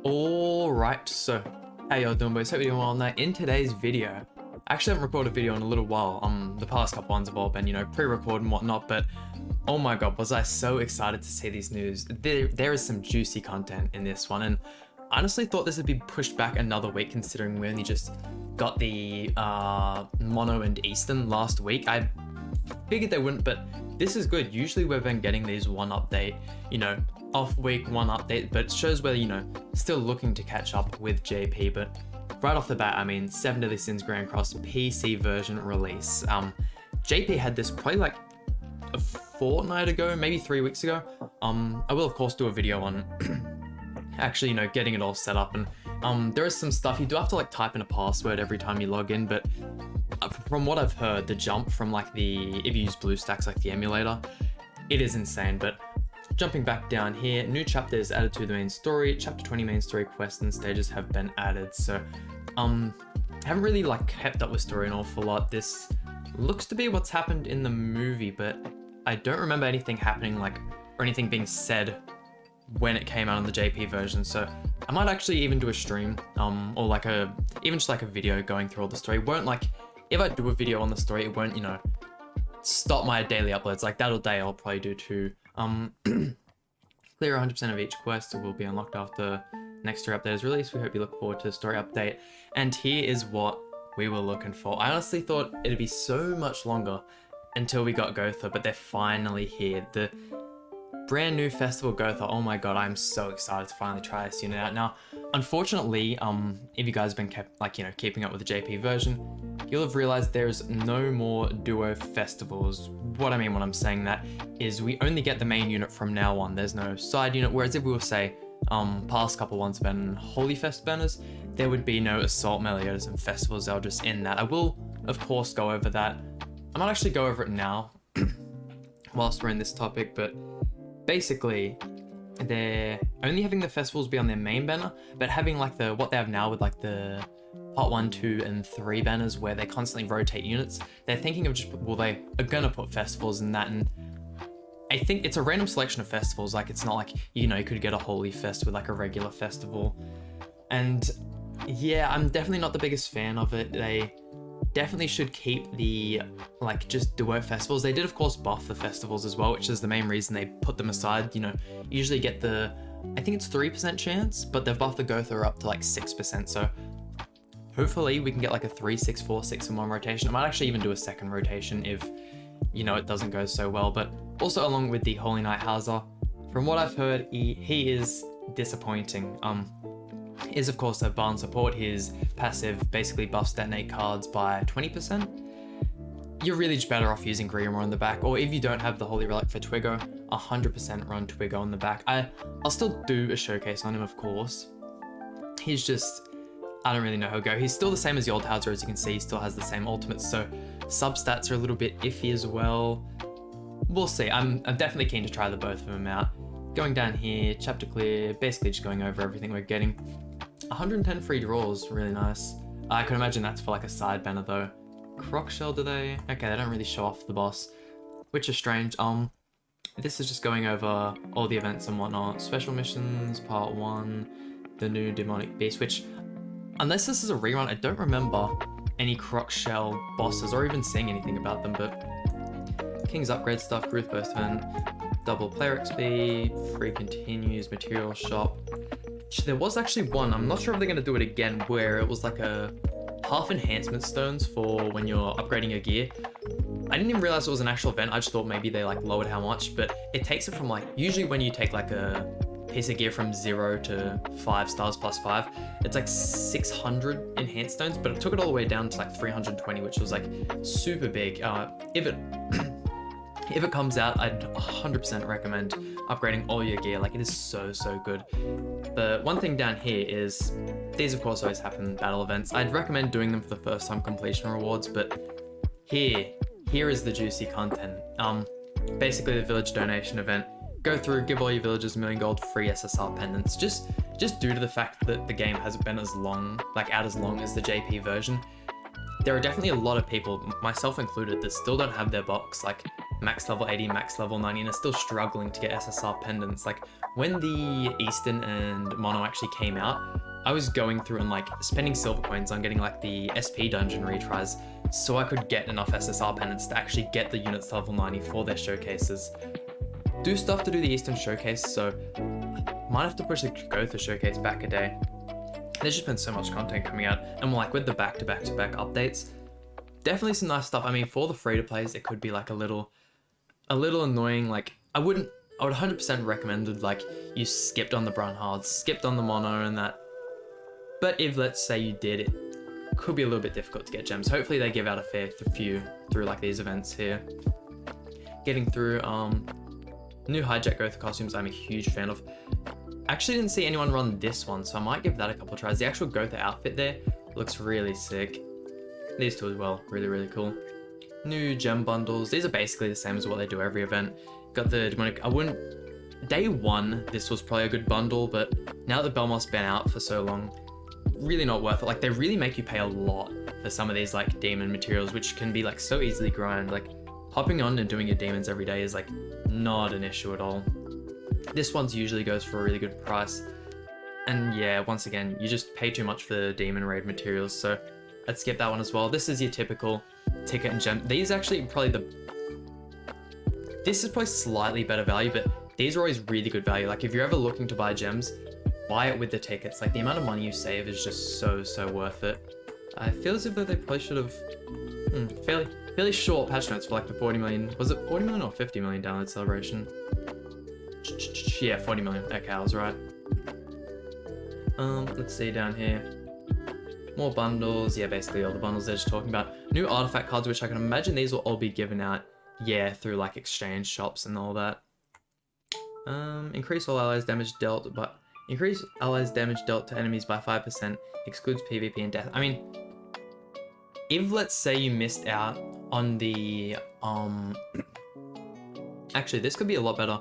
Alright, so how y'all doing, boys? Hope you're doing well. Now, in today's video, I actually haven't recorded a video in a little while. The past couple ones have all been, pre-record and whatnot, but oh my god, was I so excited to see these news. There is some juicy content in this one, and I honestly thought this would be pushed back another week considering we only just got the Mono and Eastern last week. I figured they wouldn't, but this is good. Usually we've been getting these one update, off week one update, but it shows whether, still looking to catch up with JP. But right off the bat, 7 Deadly Sins Grand Cross PC version release. JP had this probably like a fortnight ago, maybe 3 weeks ago. I will of course do a video on actually, getting it all set up, and there is some stuff you do have to type in a password every time you log in, but from what I've heard, the jump from if you use BlueStacks like the emulator, it is insane. But jumping back down here, new chapter is added to the main story. Chapter 20 main story quests and stages have been added. So haven't really kept up with story an awful lot. This looks to be what's happened in the movie, but I don't remember anything happening or anything being said when it came out on the JP version. So I might actually even do a stream or even just a video going through all the story. It won't if I do a video on the story, it won't stop my daily uploads. That all day I'll probably do too. Clear 100% of each quest will be unlocked after next story update is released. We hope you look forward to the story update. And here is what we were looking for. I honestly thought it'd be so much longer until we got Gotha, but they're finally here. The brand new Festival Gotha. Oh my god, I'm so excited to finally try this unit out. Now, unfortunately, if you guys have been keeping up with the JP version, you'll have realized there's no more duo festivals. What I mean when I'm saying that is we only get the main unit from now on. There's no side unit, whereas if we were say, past couple ones have been Holy Fest banners, there would be no Assault Meliodas and festivals. They'll just in that. I will, of course, go over that. I might actually go over it now whilst we're in this topic, but basically, they're only having the festivals be on their main banner, but having what they have now with the part 1, 2, and 3 banners where they constantly rotate units. They're thinking of they are gonna put festivals in that, and I think it's a random selection of festivals. It's not you could get a Holy Fest with a regular festival. And yeah, I'm definitely not the biggest fan of it. They definitely should keep the just duo festivals. They did of course buff the festivals as well, which is the main reason they put them aside. Usually get I think it's 3% chance, but they've buffed the Gotha up to 6%. So hopefully we can get a 3, 6, 4, 6 in 1 rotation. I might actually even do a second rotation if it doesn't go so well. But also along with the Holy Knight Hazza, from what I've heard, he is disappointing. Is of course a barn support. His passive basically buffs detonate cards by 20%. You're really just better off using Grimmar on the back, or if you don't have the Holy Relic for Twiggo, 100% run Twiggo on the back. I'll still do a showcase on him, of course. He's just, I don't really know how he'll go. He's still the same as the old Hazza, as you can see. He still has the same ultimates, so substats are a little bit iffy as well. We'll see. I'm definitely keen to try the both of them out. Going down here, chapter clear, basically just going over everything we're getting. 110 free draws, really nice. I could imagine that's for a side banner though. Croc Shell, do they? Okay, they don't really show off the boss, which is strange. This is just going over all the events and whatnot. Special missions, part 1, the new demonic beast, which, unless this is a rerun, I don't remember any Croc Shell bosses or even seeing anything about them. But King's upgrade stuff, Growth Burst event, double player XP, free continues, material shop. There was actually one, I'm not sure if they're going to do it again, where it was a half enhancement stones for when you're upgrading your gear. I didn't even realize it was an actual event. I just thought maybe they lowered how much, but it takes it from usually when you take a piece of gear from 0 to 5 stars plus 5, it's 600 enhanced stones, but it took it all the way down to 320, which was super big. If it comes out, I'd 100% recommend upgrading all your gear. It is so good. The one thing down here is, these of course always happen in battle events. I'd recommend doing them for the first time completion rewards, but here is the juicy content. Basically the village donation event. Go through, give all your villagers $1 million gold free SSR pendants. Just due to the fact that the game hasn't been as long, out as long as the JP version. There are definitely a lot of people, myself included, that still don't have their box. max level 80, max level 90, and are still struggling to get SSR pendants. Like when the Eastern and Mono actually came out, I was going through and like spending silver coins on getting like the SP dungeon retries so I could get enough SSR pendants to actually get the units to level 90 for their showcases. Do stuff to do the Eastern showcase, so might have to push the Gotha showcase back a day. There's just been so much content coming out, and like with the back-to-back-to-back updates, definitely some nice stuff. I mean, for the free-to-plays, it could be like a little annoying. Like I would 100% recommend like you skipped on the Brunhards, skipped on the Mono and that. But if let's say you did, it could be a little bit difficult to get gems. Hopefully they give out a fair few through like these events here. Getting through new Hijack Gotha costumes, I'm a huge fan of. Actually didn't see anyone run this one, so I might give that a couple of tries. The actual Gotha outfit there looks really sick. These two as well, really cool. New gem bundles. These are basically the same as what they do every event. Got the demonic. Day one, this was probably a good bundle, but now that Belmos's been out for so long, really not worth it. Like they really make you pay a lot for some of these like demon materials, which can be like so easily grind. Like hopping on and doing your demons every day is like not an issue at all. This one's usually goes for a really good price. And yeah, once again, you just pay too much for the demon raid materials, so I'd skip that one as well. This is your typical ticket and gem. These actually this is probably slightly better value, but these are always really good value. Like if you're ever looking to buy gems, buy it with the tickets. Like the amount of money you save is just so worth it. I feel as if they probably should have fairly short patch notes for like the 40 million. Was it 40 million or 50 million download celebration? Yeah, 40 million. Okay, I was right. Let's see down here. More bundles. Yeah, basically all the bundles they're just talking about. New artifact cards, which I can imagine these will all be given out, yeah, through like exchange shops and all that. Increase all allies damage dealt, increase allies damage dealt to enemies by 5%, excludes PvP and death. I mean, if let's say you missed out on the, actually this could be a lot better.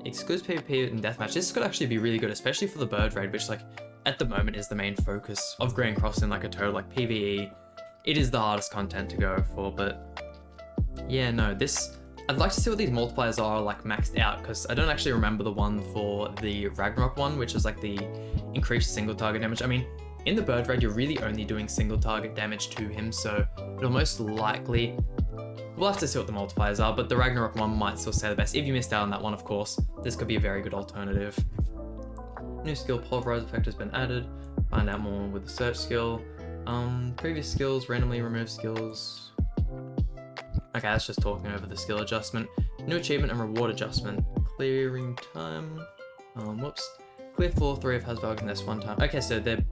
Excludes PvP and deathmatch. This could actually be really good, especially for the bird raid, which like at the moment is the main focus of Grand Crossing, like a total like PvE. It is the hardest content to go for, but yeah, no, this, I'd like to see what these multipliers are like maxed out, because I don't actually remember the one for the Ragnarok one, which is like the increased single target damage. I mean, in the bird raid, you're really only doing single target damage to him, so it'll most likely, we'll have to see what the multipliers are, but the Ragnarok one might still say the best. If you missed out on that one, of course, this could be a very good alternative. New skill Pulverize effect has been added. Find out more with the search skill. Previous skills, randomly remove skills. Okay, that's just talking over the skill adjustment. New achievement and reward adjustment. Clearing time. Whoops. Clear floor 3 of Hasvalg in this one time. Okay, so they're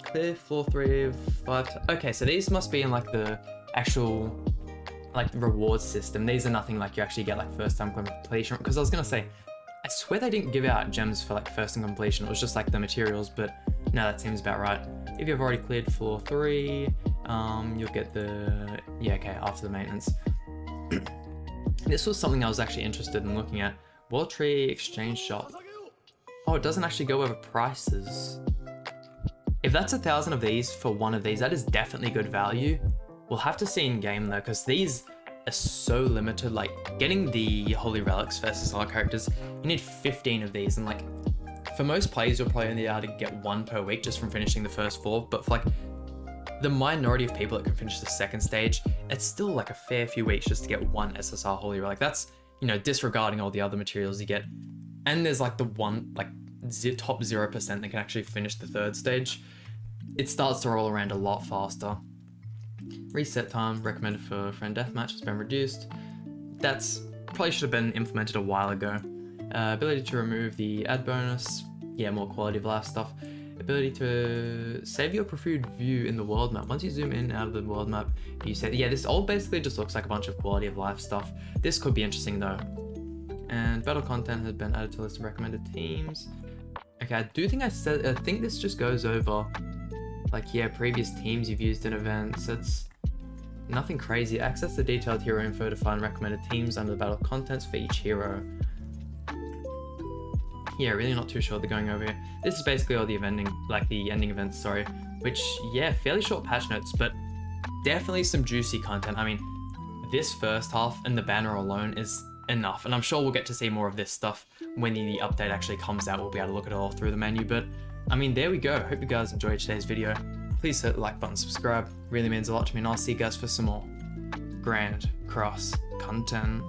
clear floor 3 of 5 times. Okay, so these must be in like the actual like reward system. These are nothing like you actually get like first time completion, because I was gonna say, I swear they didn't give out gems for like first time completion. It was just like the materials, but no, that seems about right. If you've already cleared floor 3, you'll get the, yeah, okay, after the maintenance. This was something I was actually interested in looking at. World Tree Exchange Shop. Oh, it doesn't actually go over prices. If that's 1,000 of these for one of these, that is definitely good value. We'll have to see in game though, because these are so limited. Like getting the Holy Relics for SSR characters, you need 15 of these, and like for most players, you'll probably only be able to get 1 per week just from finishing the first 4. But for like the minority of people that can finish the second stage, it's still like a fair few weeks just to get 1 SSR Holy Relic. That's, you know, disregarding all the other materials you get. And there's like the one, like top 0% that can actually finish the 3rd stage. It starts to roll around a lot faster. Reset time recommended for friend deathmatch has been reduced. That's probably should have been implemented a while ago. Ability to remove the ad bonus. Yeah, more quality of life stuff. Ability to save your preferred view in the world map. Once you zoom in out of the world map, you say, yeah, this all basically just looks like a bunch of quality of life stuff. This could be interesting though. And battle content has been added to the list of recommended teams. Okay, I think this just goes over like, yeah, previous teams you've used in events. It's nothing crazy. Access the detailed hero info to find recommended teams under the battle contents for each hero. Yeah, really not too sure what they're going over here. This is basically all the ending events, sorry. Which, yeah, fairly short patch notes, but definitely some juicy content. I mean, this first half and the banner alone is enough, and I'm sure we'll get to see more of this stuff when the update actually comes out. We'll be able to look at it all through the menu, but I mean, there we go. Hope you guys enjoyed today's video. Please hit the like button, subscribe. Really means a lot to me, and I'll see you guys for some more Grand Cross content.